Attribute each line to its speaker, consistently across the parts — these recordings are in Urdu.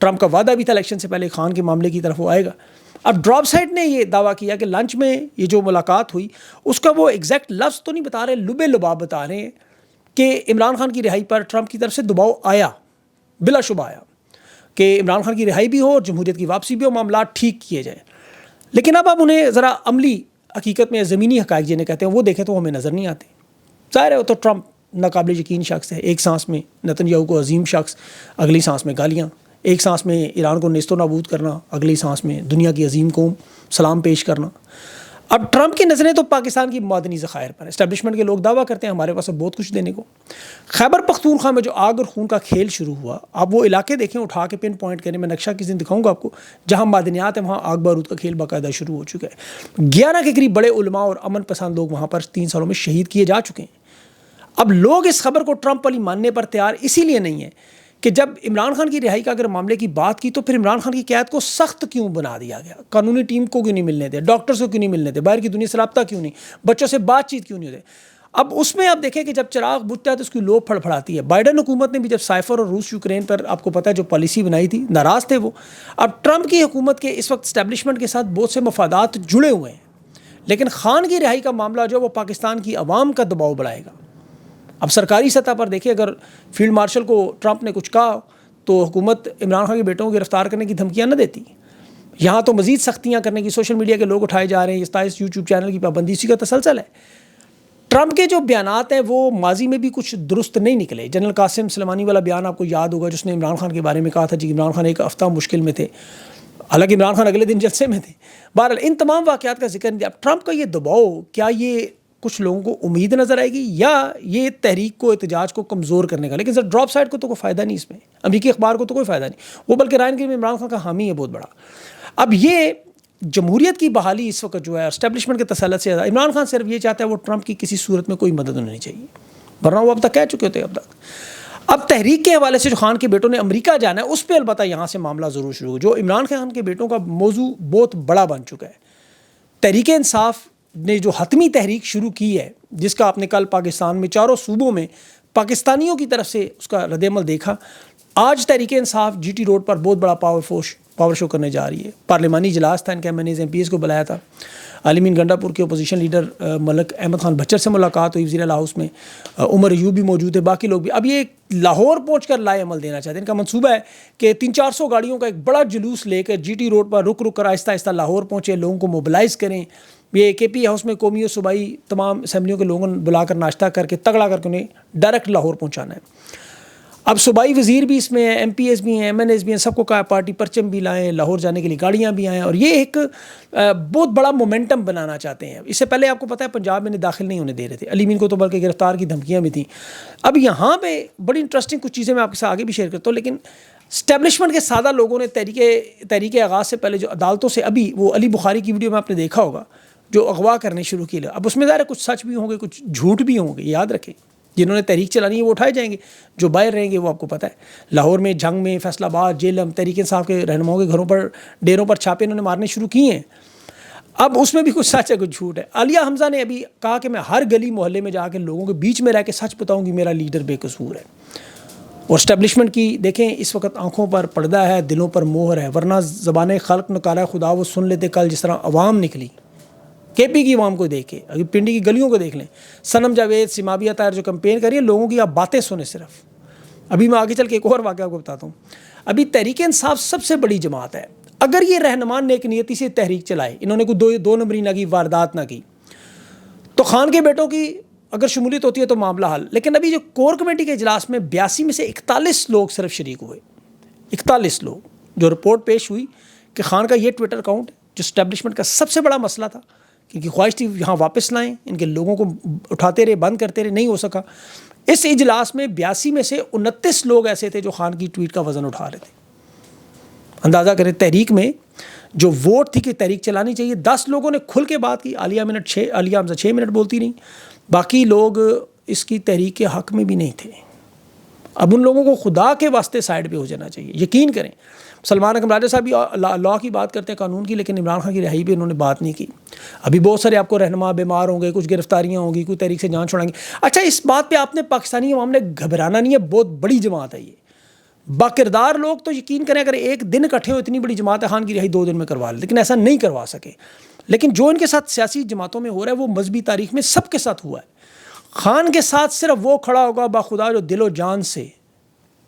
Speaker 1: ٹرمپ کا وعدہ بھی تھا الیکشن سے پہلے خان کے معاملے کی طرف وہ آئے گا. اب ڈراپ سائٹ نے یہ دعویٰ کیا کہ لنچ میں یہ جو ملاقات ہوئی اس کا وہ ایگزیکٹ لفظ تو نہیں بتا رہے, لبے لباب بتا رہے ہیں کہ عمران خان کی رہائی پر ٹرمپ کی طرف سے دباؤ آیا, بلا شبہ آیا کہ عمران خان کی رہائی بھی ہو اور جمہوریت کی واپسی بھی ہو, معاملات ٹھیک کیے جائیں. لیکن اب انہیں ذرا عملی حقیقت میں زمینی حقائق جنہیں کہتے ہیں وہ دیکھیں تو ہمیں نظر نہیں آتے. ظاہر ہے وہ تو ٹرمپ ناقابل یقین شخص ہے, ایک سانس میں نتن یاہو کو عظیم شخص, اگلی سانس میں گالیاں, ایک سانس میں ایران کو نیست و نابود کرنا, اگلی سانس میں دنیا کی عظیم قوم سلام پیش کرنا. اب ٹرمپ کی نظریں تو پاکستان کی معدنی ذخائر پر. اسٹیبلشمنٹ کے لوگ دعویٰ کرتے ہیں ہمارے پاس بہت کچھ دینے کو. خیبر پختونخوا میں جو آگ اور خون کا کھیل شروع ہوا, آپ وہ علاقے دیکھیں, اٹھا کے پن پوائنٹ کریں, میں نقشہ کسی دن دکھاؤں گا آپ کو, جہاں معدنیات ہیں وہاں آگ بارود کا کھیل باقاعدہ شروع ہو چکا ہے. 11 کے قریب بڑے علماء اور امن پسند لوگ وہاں پر 3 سالوں میں شہید کیے جا چکے ہیں. اب لوگ اس خبر کو ٹرمپ والی ماننے پر تیار اسی لیے نہیں ہے کہ جب عمران خان کی رہائی کا اگر معاملے کی بات کی تو پھر عمران خان کی قیادت کو سخت کیوں بنا دیا گیا, قانونی ٹیم کو کیوں نہیں ملنے دے, ڈاکٹرز کو کیوں نہیں ملنے دے, باہر کی دنیا سے رابطہ کیوں نہیں, بچوں سے بات چیت کیوں نہیں ہوتے. اب اس میں آپ دیکھیں کہ جب چراغ بجھتا ہے تو اس کی لو پھڑ پھڑاتی ہے. بائیڈن حکومت نے بھی جب سائفر اور روس یوکرین پر آپ کو پتہ ہے جو پالیسی بنائی تھی, ناراض تھے وہ. اب ٹرمپ کی حکومت کے اس وقت اسٹیبلشمنٹ کے ساتھ بہت سے مفادات جڑے ہوئے ہیں, لیکن خان کی رہائی کا معاملہ جو وہ پاکستان کی عوام کا دباؤ بڑھائے گا. اب سرکاری سطح پر دیکھیں, اگر فیلڈ مارشل کو ٹرمپ نے کچھ کہا تو حکومت عمران خان کے بیٹوں کو گرفتار کرنے کی دھمکیاں نہ دیتی. یہاں تو مزید سختیاں کرنے کی سوشل میڈیا کے لوگ اٹھائے جا رہے ہیں, 27 یوٹیوب چینل کی پابندی اسی کا تسلسل ہے. ٹرمپ کے جو بیانات ہیں وہ ماضی میں بھی کچھ درست نہیں نکلے. جنرل قاسم سلیمانی والا بیان آپ کو یاد ہوگا جس نے عمران خان کے بارے میں کہا تھا جی عمران خان ایک ہفتہ مشکل میں تھے, حالانکہ عمران خان اگلے دن جلسے میں تھے. بہرحال ان تمام واقعات کا ذکر نہیں. اب ٹرمپ کا یہ دباؤ کیا یہ کچھ لوگوں کو امید نظر آئے گی یا یہ تحریک کو, احتجاج کو کمزور کرنے کا؟ لیکن سر ڈراپ سائٹ کو تو کوئی فائدہ نہیں اس میں, امریکی اخبار کو تو کوئی فائدہ نہیں, وہ بلکہ رائن گری میں عمران خان کا حامی ہے بہت بڑا. اب یہ جمہوریت کی بحالی اس وقت جو ہے اسٹیبلشمنٹ کے تسلط سے زیادہ عمران خان صرف یہ چاہتا ہے وہ ٹرمپ کی کسی صورت میں کوئی مدد ہونی چاہیے, ورنہ وہ اب تک کہہ چکے ہوتے اب تک. اب تحریک کے حوالے سے جو خان کے بیٹوں نے امریکہ جانا ہے اس پہ البتہ یہاں سے معاملہ ضرور شروع ہو. جو عمران خان کے بیٹوں کا موضوع بہت بڑا بن چکا ہے. تحریک انصاف نے جو حتمی تحریک شروع کی ہے جس کا آپ نے کل پاکستان میں 4 صوبوں میں پاکستانیوں کی طرف سے اس کا رد عمل دیکھا. آج تحریک انصاف جی ٹی روڈ پر بہت بڑا پاور شو کرنے جا رہی ہے. پارلیمانی اجلاس تھا ان کا, ایم پی ایس کو بلایا تھا. عالمین گنڈا پور کے opposition leader Malik Ahmad Khan Butcher سے ملاقات ہوئی وزیر اعلیٰ ہاؤس میں, عمر ایوب بھی موجود ہے, باقی لوگ بھی. اب یہ لاہور پہنچ کر لائے عمل دینا چاہتے ہیں. ان کا منصوبہ ہے کہ 300-400 گاڑیوں کا ایک بڑا جلوس لے کر جی ٹی روڈ پر رک کر آہستہ آہستہ لاہور پہنچے, لوگوں کو موبلائز کریں. یہ کے پی ہاؤس میں قومی و صوبائی تمام اسمبلیوں کے لوگوں نے بلا کر ناشتہ کر کے تگڑا کر کے انہیں ڈائریکٹ لاہور پہنچانا ہے. اب صوبائی وزیر بھی اس میں ہیں, ایم پی ایس بھی ہیں, ایم این ایس بھی ہیں, سب کو کہا پارٹی پرچم بھی لائیں, لاہور جانے کے لیے گاڑیاں بھی آئیں, اور یہ ایک بہت بڑا مومنٹم بنانا چاہتے ہیں. اس سے پہلے آپ کو پتہ ہے پنجاب میں داخل نہیں ہونے دے رہے تھے, علی مین کو تو بلکہ گرفتار کی دھمکیاں بھی تھیں. اب یہاں پہ بڑی انٹرسٹنگ کچھ چیزیں میں آپ کے ساتھ آگے بھی شیئر کرتا ہوں, لیکن اسٹیبلشمنٹ کے سادہ لوگوں نے تحریک آغاز سے پہلے جو عدالتوں سے, ابھی وہ علی بخاری کی ویڈیو میں آپ نے دیکھا ہوگا جو اغوا کرنے شروع کیے. اب اس میں ظاہر کچھ سچ بھی ہوں گے کچھ جھوٹ بھی ہوں گے, یاد رکھیں. جنہوں نے تحریک چلانی ہے وہ اٹھائے جائیں گے, جو باہر رہیں گے وہ آپ کو پتہ ہے. لاہور میں, جنگ میں, فیصل آباد, جیلم, تحریک انصاف کے رہنماؤں کے گھروں پر, ڈیروں پر چھاپے انہوں نے مارنے شروع کیے ہیں. اب اس میں بھی کچھ سچ ہے کچھ جھوٹ ہے. عالیہ حمزہ نے ابھی کہا کہ میں ہر گلی محلے میں جا کے لوگوں کے بیچ میں رہ کے سچ بتاؤں گی میرا لیڈر بے قصور ہے. اور اسٹیبلشمنٹ کی دیکھیں اس وقت آنکھوں پر پردہ ہے, دلوں پر مہر ہے, ورنہ زبان خلق نکالا خدا وہ سن لیتے کل جس طرح عوام نکلی. کے پی کی عوام کو دیکھے, ابھی پنڈی کی گلیوں کو دیکھ لیں. صنم جاوید, سمابیہ طاہر جو کمپین کر رہی ہے, لوگوں کی آپ باتیں سنیں صرف. ابھی میں آگے چل کے ایک اور واقعہ کو بتاتا ہوں. ابھی تحریک انصاف سب سے بڑی جماعت ہے. اگر یہ رہنمان نیک نیتی سے تحریک چلائے, انہوں نے کوئی دو نمبری نہ کی, واردات نہ کی, تو خان کے بیٹوں کی اگر شمولیت ہوتی ہے تو معاملہ حل. لیکن ابھی جو کور کمیٹی کے اجلاس میں 82 میں سے 41 لوگ صرف شریک ہوئے, 41 لوگ. جو رپورٹ پیش ہوئی کہ خان کا یہ ٹویٹر اکاؤنٹ جو اسٹیبلشمنٹ کا سب سے بڑا مسئلہ تھا, کیونکہ خواہش تھی یہاں واپس لائیں, ان کے لوگوں کو اٹھاتے رہے, بند کرتے رہے, نہیں ہو سکا. اس اجلاس میں 82 میں سے 29 لوگ ایسے تھے جو خان کی ٹویٹ کا وزن اٹھا رہے تھے. اندازہ کریں تحریک میں جو ووٹ تھی کہ تحریک چلانی چاہیے, 10 لوگوں نے کھل کے بات کی. عالیہ حمزہ 6 منٹ بولتی رہیں, باقی لوگ اس کی تحریک کے حق میں بھی نہیں تھے. اب ان لوگوں کو خدا کے واسطے سائڈ پہ ہو جانا چاہیے. یقین کریں سلمان اکرم راجہ صاحب بھی لا کی بات کرتے ہیں, قانون کی, لیکن عمران خان کی رہائی پہ انہوں نے بات نہیں کی. ابھی بہت سارے آپ کو رہنما بیمار ہوں گے, کچھ گرفتاریاں ہوں گی, کوئی تحریک سے جان چھوڑائیں گے. اچھا اس بات پہ آپ نے پاکستانی عوام نے گھبرانا نہیں ہے, بہت بڑی جماعت ہے یہ, باکردار لوگ تو یقین کریں اگر ایک دن اکٹھے ہو اتنی بڑی جماعت خان کی رہائی 2 دن میں کروا لیں، لیکن ایسا نہیں کروا سکے. لیکن جو ان کے ساتھ سیاسی جماعتوں میں ہو رہا ہے وہ مذہبی تاریخ میں سب کے ساتھ ہوا ہے. خان کے ساتھ صرف وہ کھڑا ہوگا باخدا جو دل و جان سے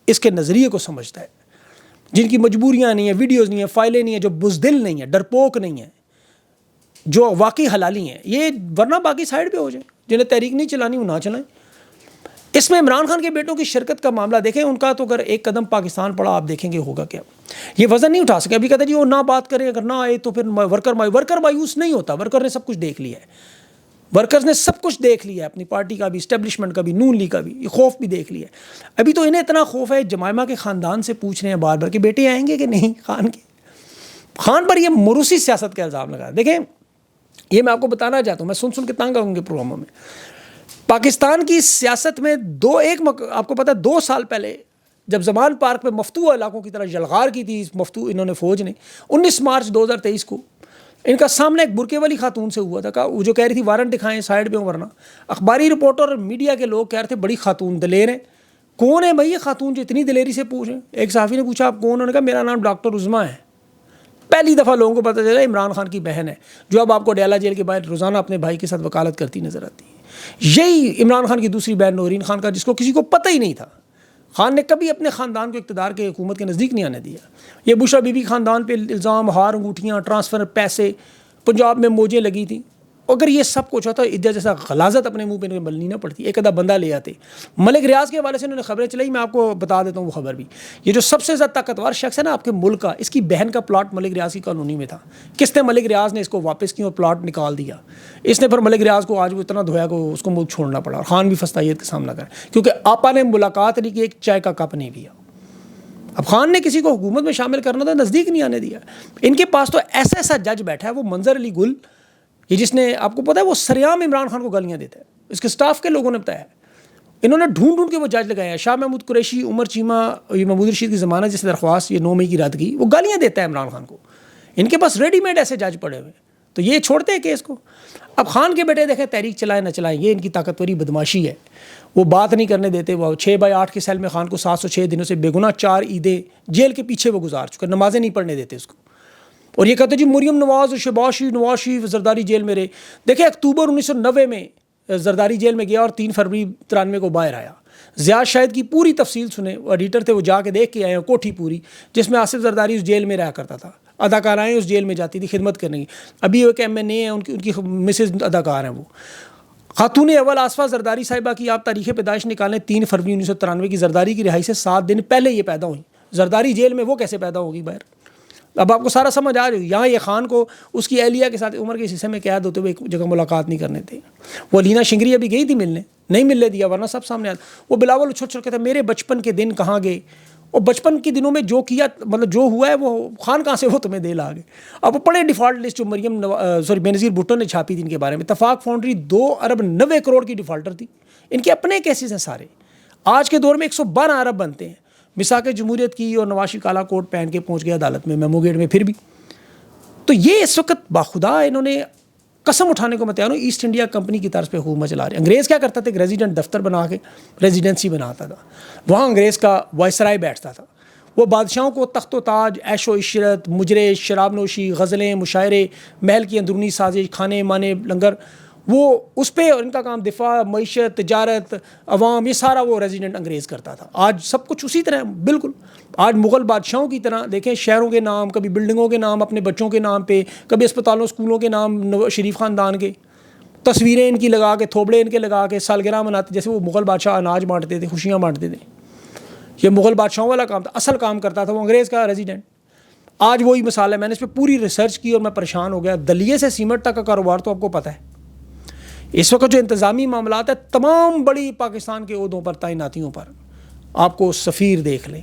Speaker 1: اس کے نظریے کو سمجھتا ہے، جن کی مجبوریاں نہیں ہیں، ویڈیوز نہیں ہیں، فائلیں نہیں ہیں، جو بزدل نہیں ہیں، ڈرپوک نہیں ہیں، جو واقعی حلالی ہیں. یہ ورنہ باقی سائڈ پہ ہو جائیں، جنہیں تحریک نہیں چلانی وہ نہ چلائیں. اس میں عمران خان کے بیٹوں کی شرکت کا معاملہ دیکھیں، ان کا تو اگر ایک قدم پاکستان پڑا آپ دیکھیں گے ہوگا کیا. یہ وزن نہیں اٹھا سکے. ابھی کہتے ہیں جی وہ نہ بات کریں، اگر نہ آئے تو پھر ورکر مایوس نہیں ہوتا. ورکر نے سب کچھ دیکھ لیا ہے، ورکرز نے سب کچھ دیکھ لیا ہے، اپنی پارٹی کا بھی، اسٹیبلشمنٹ کا بھی، نون لیگ کا بھی. یہ خوف بھی دیکھ لیا ہے. ابھی تو انہیں اتنا خوف ہے، جمائمہ کے خاندان سے پوچھ رہے ہیں بار بار کہ بیٹے آئیں گے کہ نہیں. خان پر یہ موروثی سیاست کا الزام لگا. دیکھیں یہ میں آپ کو بتانا چاہتا ہوں، میں سن کے تنگ آؤں گے پروگراموں میں. پاکستان کی سیاست میں آپ کو پتہ ہے 2 سال پہلے جب زمان پارک پہ مفتوح علاقوں کی طرح جلغار کی تھی انہوں نے فوج نے 19 مارچ 2023 کو ان کا سامنا ایک برقعے والی خاتون سے ہوا تھا. وہ جو کہہ رہی تھی وارنٹ دکھائیں سائڈ پہ ہوں ورنہ. اخباری رپورٹر اور میڈیا کے لوگ کہہ رہے تھے بڑی خاتون دلیر ہیں. کون ہے بھائی یہ خاتون جو اتنی دلیری سے پوچھیں؟ ایک صحافی نے پوچھا آپ کون؟ انہوں نے کہا میرا نام ڈاکٹر عظمیٰ ہے. پہلی دفعہ لوگوں کو پتہ چلا عمران خان کی بہن ہے، جو اب آپ کو ڈیالہ جیل کے باہر روزانہ اپنے بھائی کے ساتھ وکالت کرتی نظر آتی ہے. یہی عمران خان کی دوسری بہن نورین خان کا، جس کو کسی کو پتہ ہی نہیں تھا. خان نے کبھی اپنے خاندان کو اقتدار کے حکومت کے نزدیک نہیں آنے دیا. یہ بشرا بی بی خاندان پہ الزام، ہار انگوٹھیاں، ٹرانسفر، پیسے، پنجاب میں موجیں لگی تھیں. اگر یہ سب کچھ ہوتا ادھر جیسا غلاظت اپنے منہ پہ بلنی نہ پڑتی. ایک آدھا بندہ لے آتے. ملک ریاض کے حوالے سے انہوں نے خبریں چلائی، میں آپ کو بتا دیتا ہوں وہ خبر بھی. یہ جو سب سے زیادہ طاقتور شخص ہے نا آپ کے ملک کا، اس کی بہن کا پلاٹ ملک ریاض کی کالونی میں تھا. کس نے ملک ریاض نے اس کو واپس کیا اور پلاٹ نکال دیا. اس نے پھر ملک ریاض کو آج وہ اتنا دھویا کہ اس کو ملک چھوڑنا پڑا. اور خان بھی فستائیت کا سامنا کرے کیونکہ آپا نے ملاقات نہیں کی، ایک چائے کا کپ نہیں پیا. اب خان نے کسی کو حکومت میں شامل کرنا تھا، نزدیک نہیں آنے دیا. ان کے پاس تو ایسا جج بیٹھا ہے وہ منظر علی گل، یہ جس نے آپ کو پتا ہے وہ سریعام عمران خان کو گالیاں دیتا ہے. اس کے سٹاف کے لوگوں نے بتایا. انہوں نے ڈھونڈ کے وہ جج لگائے ہیں. شاہ محمود قریشی، عمر چیمہ، یہ محمود رشید کی ضمانت جس نے درخواست یہ 9 مئی کی رد کی، وہ گالیاں دیتا ہے عمران خان کو. ان کے پاس ریڈی میڈ ایسے جج پڑے ہوئے، تو یہ چھوڑتے ہیں کیس کو. اب خان کے بیٹے دیکھیں تحریک چلائیں نہ چلائیں، یہ ان کی طاقتوری بدماشی ہے. وہ بات نہیں کرنے دیتے. وہ 6/8 کے سیل میں خان کو 706 دنوں سے بے گناہ 4 عیدیں جیل کے پیچھے وہ گزار چکے، نمازیں نہیں پڑھنے دیتے اس کو. اور یہ کہتے جی مریم نواز، شہباز شریف، نواز شریف زرداری جیل میں رہے. دیکھیں اکتوبر 1990 میں زرداری جیل میں گیا اور 3 فروری 93 کو باہر آیا. زیاد شاہد کی پوری تفصیل سنیں، وہ ایڈیٹر تھے، وہ جا کے دیکھ کے آئے ہیں کوٹھی پوری، جس میں آصف زرداری اس جیل میں رہا کرتا تھا. اداکارائیں اس جیل میں جاتی تھی خدمت کرنے کی. ابھی ایک MNA ہیں، ان کی مسز اداکار ہیں. وہ خاتون اول آصفہ زرداری صاحبہ کی آپ تاریخ پیدائش نکالیں 3 فروری 1993 کی. زرداری کی رہائی سے 7 دن پہلے یہ پیدا ہوئی. زرداری جیل میں وہ کیسے پیدا ہوگی باہر؟ اب آپ کو سارا سمجھ آ رہی ہے. یہاں یہ خان کو اس کی اہلیہ کے ساتھ عمر کے حصے میں قید ہوتے ہوئے ایک جگہ ملاقات نہیں کرنے تھے. وہ علینا شنگری ابھی گئی تھی ملنے، نہیں ملنے دیا ورنہ سب سامنے آتا. وہ بلاول چھوٹ چھوٹ کہتا ہے میرے بچپن کے دن کہاں گئے، اور بچپن کے دنوں میں جو کیا مطلب جو ہوا ہے وہ خان کہاں سے وہ تمہیں دے لا گئے. اب وہ پڑھے ڈیفالٹ لسٹ جو مریم بینظیر بھٹو نے چھاپی تھی ان کے بارے میں. اتفاق فاؤنڈری 2 ارب 90 کروڑ کی ڈیفالٹر تھی. ان کے اپنے کیسز ہیں سارے. آج کے دور میں 112 ارب بنتے ہیں. مساق جمہوریت کی اور نواز شریف کالا کوٹ پہن کے پہنچ گیا عدالت میں میمو گیٹ میں. پھر بھی تو یہ اس وقت باخدا انہوں نے قسم اٹھانے کو میں تیار ہوں ایسٹ انڈیا کمپنی کی طرز پہ حکومت چلا رہے ہیں. انگریز کیا کرتا تھا؟ ایک ریزیڈنٹ دفتر بنا کے ریزیڈنسی بناتا تھا. وہاں انگریز کا وائسرائے بیٹھتا تھا. وہ بادشاہوں کو تخت و تاج، عیش و عشرت، مجرے، شراب نوشی، غزلیں، مشاعرے، محل کی اندرونی سازش، کھانے مانے، لنگر، وہ اس پہ. اور ان کا کام دفاع، معیشت، تجارت، عوام، یہ سارا وہ ریزیڈنٹ انگریز کرتا تھا. آج سب کچھ اسی طرح بالکل. آج مغل بادشاہوں کی طرح دیکھیں شہروں کے نام، کبھی بلڈنگوں کے نام اپنے بچوں کے نام پہ، کبھی اسپتالوں اسکولوں کے نام شریف خاندان کے، تصویریں ان کی لگا کے، تھوبڑے ان کے لگا کے سالگرہ مناتے. جیسے وہ مغل بادشاہ اناج بانٹتے تھے، خوشیاں بانٹتے تھے. یہ مغل بادشاہوں والا کام تھا. اصل کام کرتا تھا وہ انگریز کا ریزیڈنٹ. آج وہی مثال ہے. میں نے اس پہ پوری ریسرچ کی اور میں پریشان ہو گیا. دلیے سے سیمنٹ تک کا کاروبار تو آپ کو پتہ ہے. اس وقت جو انتظامی معاملات ہیں تمام بڑی پاکستان کے عہدوں پر، تعیناتیوں پر، آپ کو سفیر دیکھ لیں،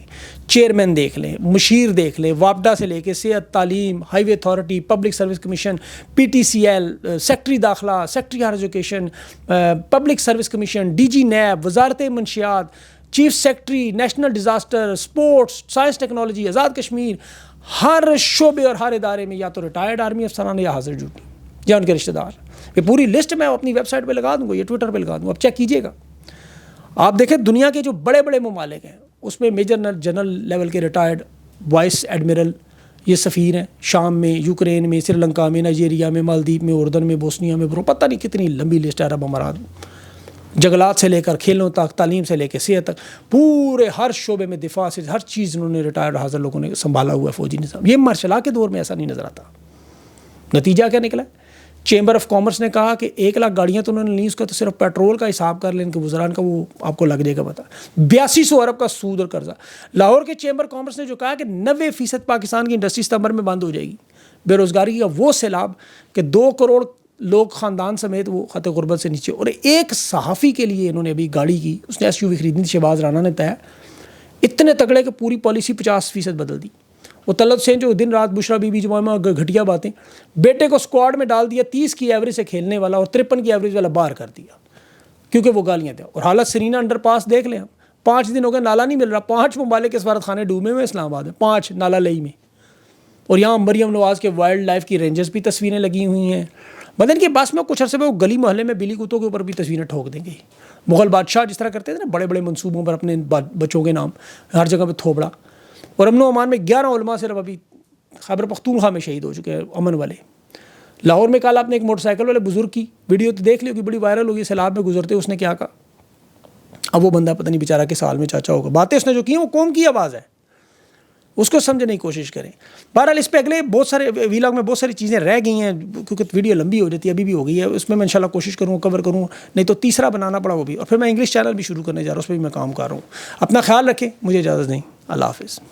Speaker 1: چیئرمین دیکھ لیں، مشیر دیکھ لیں، وابڈا سے لے کے صحت، تعلیم، highway authority, public service commission, PTCL، secretary داخلہ، secretary higher education, public service commission, DG NAB, وزارت منشیات، chief secretary, national disaster, sports, science technology, Azad Kashmir, ہر شعبے اور ہر ادارے میں یا تو ریٹائرڈ آرمی افسران یا حاضر ڈیوٹی یا ان کے رشتہ دار. یہ پوری لسٹ میں اپنی ویب سائٹ پہ لگا دوں گا، یہ ٹویٹر پہ لگا دوں گا. اب چیک کیجیے گا. آپ دیکھیں دنیا کے جو بڑے بڑے ممالک ہیں اس میں میجر جنرل لیول کے ریٹائرڈ وائس ایڈمرل یہ سفیر ہیں شام میں، یوکرین میں، سری لنکا میں، نائجیریا میں، مالدیپ میں، اردن میں، بوسنیا میں، پتہ نہیں کتنی لمبی لسٹ ہے عرب امارات میں، جنگلات سے لے کر کھیلوں تک، تعلیم سے لے کے صحت تک، پورے ہر شعبے میں دفاع سے ہر چیز انہوں نے ریٹائرڈ حاضر لوگوں نے سنبھالا ہوا ہے فوجی نظام. یہ مارشل کے دور میں ایسا نہیں نظر آتا. نتیجہ کیا نکلا؟ چیمبر آف کامرس نے کہا کہ 1 لاکھ گاڑیاں تو انہوں نے لی، اس کا تو صرف پیٹرول کا حساب کر لیں ان کے وزران کا، وہ آپ کو لگ جائے گا پتہ. 8200 ارب کا سود اور قرضہ. لاہور کے چیمبر کامرس نے جو کہا کہ 90% پاکستان کی انڈسٹری ستمبر میں بند ہو جائے گی. بے روزگاری کا وہ سیلاب کہ 2 کروڑ لوگ خاندان سمیت وہ خط غربت سے نیچے. اور ایک صحافی کے لیے انہوں نے ابھی گاڑی کی، اس نے SUV خریدنی تھی، شہباز رانا نے بتایا اتنے تگڑے کہ پوری پالیسی 50% بدل دی. وہ طلعت حسین جو دن رات بشرا بی بی جمائمہ گھٹیا باتیں، بیٹے کو اسکواڈ میں ڈال دیا، 30 کی ایوریج سے کھیلنے والا اور 53 کی ایوریج والا باہر کر دیا کیونکہ وہ گالیاں دیا. اور حالت سرینا انڈر پاس دیکھ لیں ہم، 5 دن ہو گئے نالا نہیں مل رہا. 5 ممالک کے سفارت خانے ڈوبے ہوئے اسلام آباد میں، 5 نالا لئی میں. اور یہاں مریم نواز کے وائلڈ لائف کی رینجرز بھی تصویریں لگی ہوئی ہیں. مدن کے بس میں کچھ عرصے میں وہ گلی محلے میں بلی کتوں کے اوپر بھی تصویریں ٹھوک دیں گے. مغل بادشاہ جس طرح کرتے تھے نا، بڑے بڑے منصوبوں پر اپنے بچوں کے نام ہر جگہ پہ تھوبڑا. اور امن و امان میں 11 علماء صرف ابھی خیبر پختونخوا میں شہید ہو چکے ہیں امن والے. لاہور میں کل آپ نے ایک موٹر سائیکل والے بزرگ کی ویڈیو تو دیکھ لی ہوگی، بڑی وائرل ہوگی. سیلاب میں گزرتے اس نے کیا کہا. اب وہ بندہ پتہ نہیں بیچارہ کے سال میں چاچا ہوگا. باتیں اس نے جو کی ہیں وہ قوم کی آواز ہے، اس کو سمجھنے کی کوشش کریں. بہرحال اس پہ اگلے بہت سارے ویلاگ میں بہت ساری چیزیں رہ گئی ہیں کیونکہ ویڈیو لمبی ہو جاتی ہے، ابھی بھی ہو گئی ہے. اس میں انشاءاللہ کوشش کروں کور کروں، نہیں تو تیسرا بنانا پڑا وہ بھی. اور پھر میں انگلش چینل بھی شروع کرنے جا رہا ہوں، اس پہ بھی میں کام کر رہا ہوں. اپنا خیال رکھیں، مجھے اجازت دیں. اللہ حافظ.